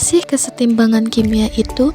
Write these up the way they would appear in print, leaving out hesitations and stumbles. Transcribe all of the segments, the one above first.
sih kesetimbangan kimia itu?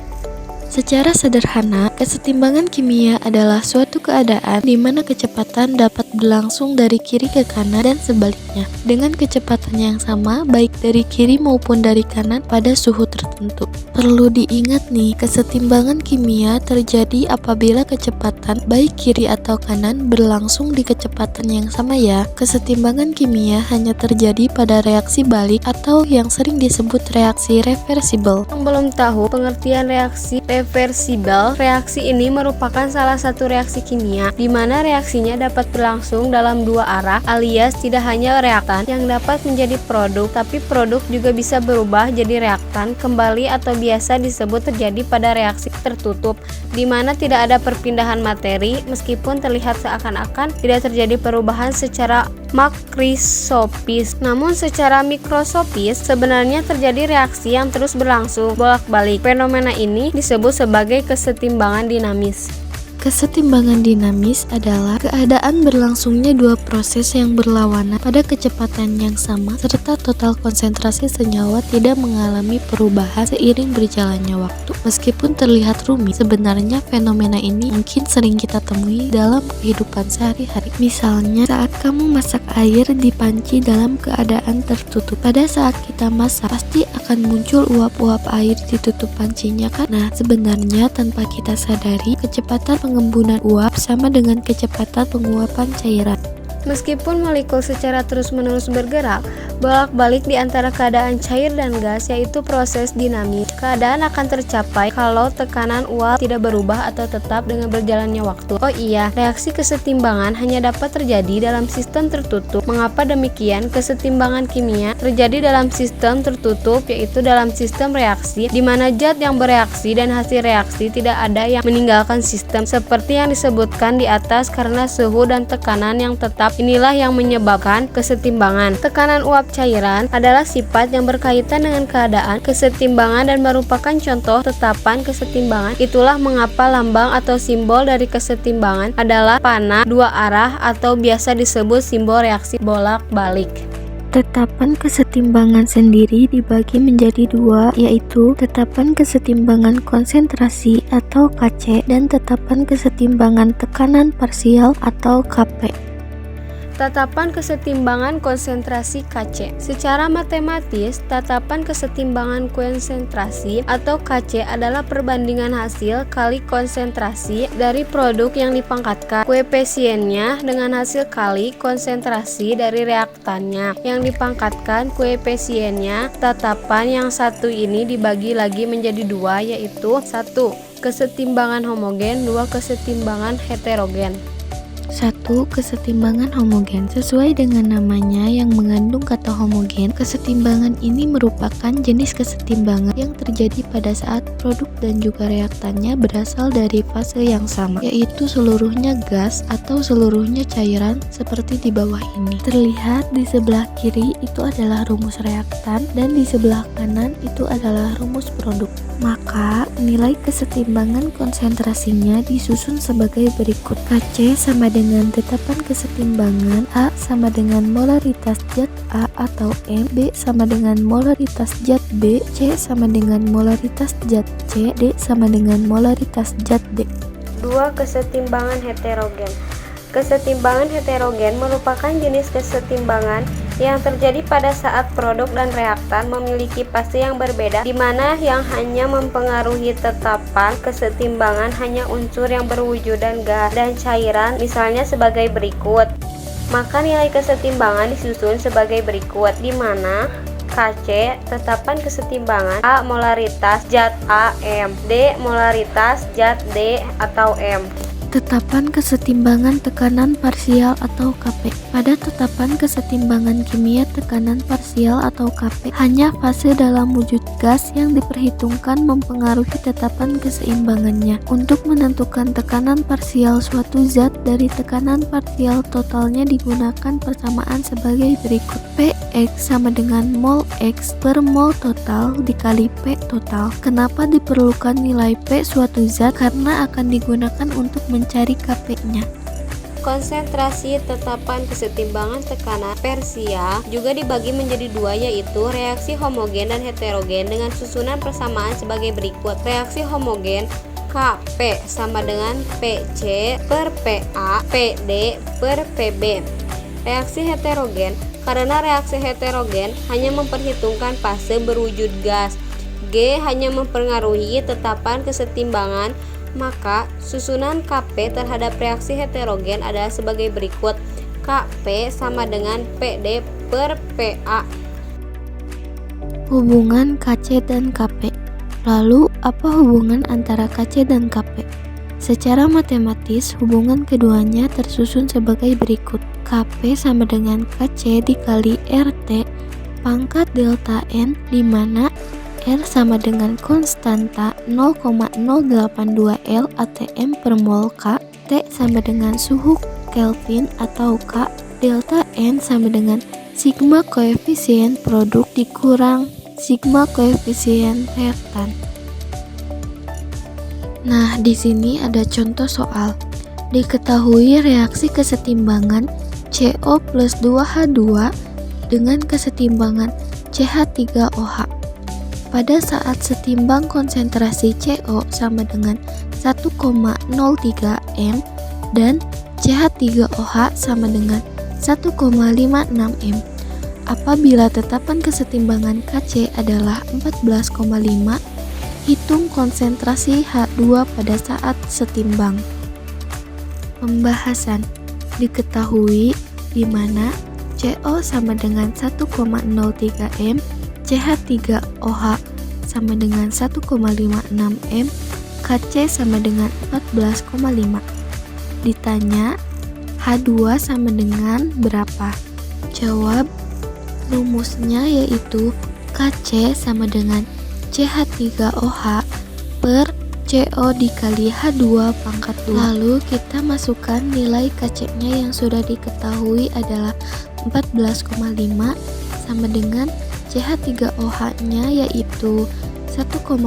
Secara sederhana, kesetimbangan kimia adalah suatu keadaan di mana kecepatan dapat berlangsung dari kiri ke kanan dan sebaliknya, dengan kecepatan yang sama baik dari kiri maupun dari kanan pada suhu tertentu. Perlu diingat nih, kesetimbangan kimia terjadi apabila kecepatan baik kiri atau kanan berlangsung di kecepatan yang sama ya. Kesetimbangan kimia hanya terjadi pada reaksi balik atau yang sering disebut reaksi reversibel. Yang belum tahu pengertian reaksi reversibel, reaksi ini merupakan salah satu reaksi kimia di mana reaksinya dapat berlangsung dalam dua arah, alias tidak hanya reaktan yang dapat menjadi produk, tapi produk juga bisa berubah jadi reaktan kembali atau biasa disebut terjadi pada reaksi tertutup, di mana tidak ada perpindahan materi meskipun terlihat seakan-akan tidak terjadi perubahan secara makroskopis. Namun secara mikroskopis sebenarnya terjadi reaksi yang terus berlangsung bolak-balik. Fenomena ini disebut sebagai kesetimbangan dinamis. Kesetimbangan dinamis adalah keadaan berlangsungnya dua proses yang berlawanan pada kecepatan yang sama serta total konsentrasi senyawa tidak mengalami perubahan seiring berjalannya waktu. Meskipun terlihat rumit, sebenarnya fenomena ini mungkin sering kita temui dalam kehidupan sehari-hari. Misalnya saat kamu masak air di panci dalam keadaan tertutup. Pada saat kita masak, pasti akan muncul uap-uap air di tutup pancinya kan? Nah, sebenarnya tanpa kita sadari, kecepatan pengembunan uap sama dengan kecepatan penguapan cairan. Meskipun molekul secara terus-menerus bergerak bolak-balik di antara keadaan cair dan gas, yaitu proses dinamis, keadaan akan tercapai kalau tekanan uap tidak berubah atau tetap dengan berjalannya waktu. Oh iya, reaksi kesetimbangan hanya dapat terjadi dalam sistem tertutup. Mengapa demikian? Kesetimbangan kimia terjadi dalam sistem tertutup, yaitu dalam sistem reaksi, di mana zat yang bereaksi dan hasil reaksi tidak ada yang meninggalkan sistem, seperti yang disebutkan di atas. Karena suhu dan tekanan yang tetap, inilah yang menyebabkan kesetimbangan. Tekanan uap cairan adalah sifat yang berkaitan dengan keadaan kesetimbangan dan merupakan contoh tetapan kesetimbangan. Itulah mengapa lambang atau simbol dari kesetimbangan adalah panah dua arah atau biasa disebut simbol reaksi bolak-balik. Tetapan kesetimbangan sendiri dibagi menjadi dua, yaitu tetapan kesetimbangan konsentrasi atau KC dan tetapan kesetimbangan tekanan parsial atau KP. Tatapan kesetimbangan konsentrasi KC. Secara matematis, tatapan kesetimbangan konsentrasi atau KC adalah perbandingan hasil kali konsentrasi dari produk yang dipangkatkan koefisiennya dengan hasil kali konsentrasi dari reaktannya yang dipangkatkan koefisiennya. Tatapan yang satu ini dibagi lagi menjadi dua, yaitu 1. Kesetimbangan homogen, 2. Kesetimbangan heterogen. 1. Kesetimbangan homogen. Sesuai dengan namanya yang mengandung kata homogen, kesetimbangan ini merupakan jenis kesetimbangan yang terjadi pada saat produk dan juga reaktannya berasal dari fase yang sama, yaitu seluruhnya gas atau seluruhnya cairan seperti di bawah ini. Terlihat di sebelah kiri itu adalah rumus reaktan dan di sebelah kanan itu adalah rumus produk. Maka nilai kesetimbangan konsentrasinya disusun sebagai berikut. KC sama dengan tetapan kesetimbangan A sama dengan molaritas zat A atau M, B sama dengan molaritas zat B, C sama dengan molaritas zat C, D sama dengan molaritas zat D. 2. Kesetimbangan heterogen. Kesetimbangan heterogen merupakan jenis kesetimbangan yang terjadi pada saat produk dan reaktan memiliki fase yang berbeda, di mana yang hanya mempengaruhi tetapan kesetimbangan hanya unsur yang berwujudan gas dan cairan, misalnya sebagai berikut. Maka nilai kesetimbangan disusun sebagai berikut, di mana KC tetapan kesetimbangan A molaritas zat A M, D molaritas zat D atau M. Tetapan kesetimbangan tekanan parsial atau KP. Pada tetapan kesetimbangan kimia tekanan parsial atau KP, hanya fase dalam wujud gas yang diperhitungkan mempengaruhi tetapan keseimbangannya. Untuk menentukan tekanan parsial suatu zat dari tekanan parsial totalnya digunakan persamaan sebagai berikut. Px sama dengan mol X per mol total dikali P total. Kenapa diperlukan nilai P suatu zat? Karena akan digunakan untuk mencari KP-nya. konsentrasi tetapan kesetimbangan tekanan Persia juga dibagi menjadi dua, yaitu reaksi homogen dan heterogen dengan susunan persamaan sebagai berikut. Reaksi homogen Kp sama dengan Pc per Pa Pd per Pb. Reaksi heterogen, karena reaksi heterogen hanya memperhitungkan fase berwujud gas, G hanya mempengaruhi tetapan kesetimbangan, maka susunan Kp terhadap reaksi heterogen adalah sebagai berikut. Kp sama dengan Pd per Pa. Hubungan Kc dan Kp. Lalu, apa hubungan antara Kc dan Kp? Secara matematis, hubungan keduanya tersusun sebagai berikut. Kp sama dengan Kc dikali RT pangkat delta N, di mana R sama dengan konstanta 0,082 L atm per mol K, T sama dengan suhu Kelvin atau K, delta N sama dengan sigma koefisien produk dikurang sigma koefisien reaktan. Nah, di sini ada contoh soal. Diketahui reaksi kesetimbangan CO plus 2H2 dengan kesetimbangan CH3OH. Pada saat setimbang konsentrasi CO sama dengan 1,03 m dan CH3OH sama dengan 1,56 m. Apabila tetapan kesetimbangan Kc adalah 14,5, hitung konsentrasi H2 pada saat setimbang. Pembahasan. Diketahui di mana CO sama dengan 1,03 m, CH3OH sama dengan 1,56 m, Kc sama dengan 14,5. Ditanya, H2 sama dengan berapa? Jawab, rumusnya yaitu Kc sama dengan CH3OH per CO dikali H2 pangkat 2. Lalu kita masukkan nilai Kc-nya yang sudah diketahui adalah 14,5 sama dengan CH3OH-nya yaitu 1,56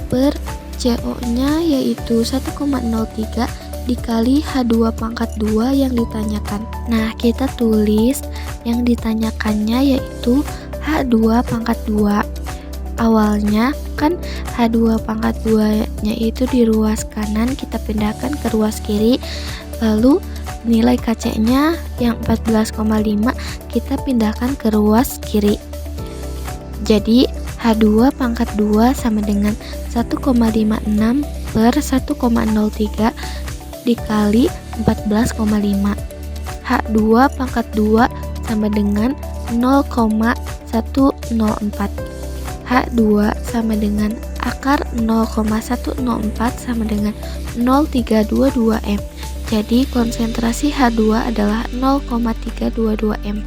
per CO-nya yaitu 1,03 dikali H2 pangkat 2 yang ditanyakan. Nah, kita tulis yang ditanyakannya yaitu H2 pangkat 2. Awalnya kan H2 pangkat 2 nya itu di ruas kanan, kita pindahkan ke ruas kiri. Lalu nilai Kc-nya yang 14,5 kita pindahkan ke ruas kiri. Jadi H2 pangkat 2 sama dengan 1,56 per 1,03 dikali 14,5. H2 pangkat 2 sama dengan 0,104. H2 sama dengan akar 0,104 sama dengan 0,322 m. Jadi konsentrasi H2 adalah 0,322 m.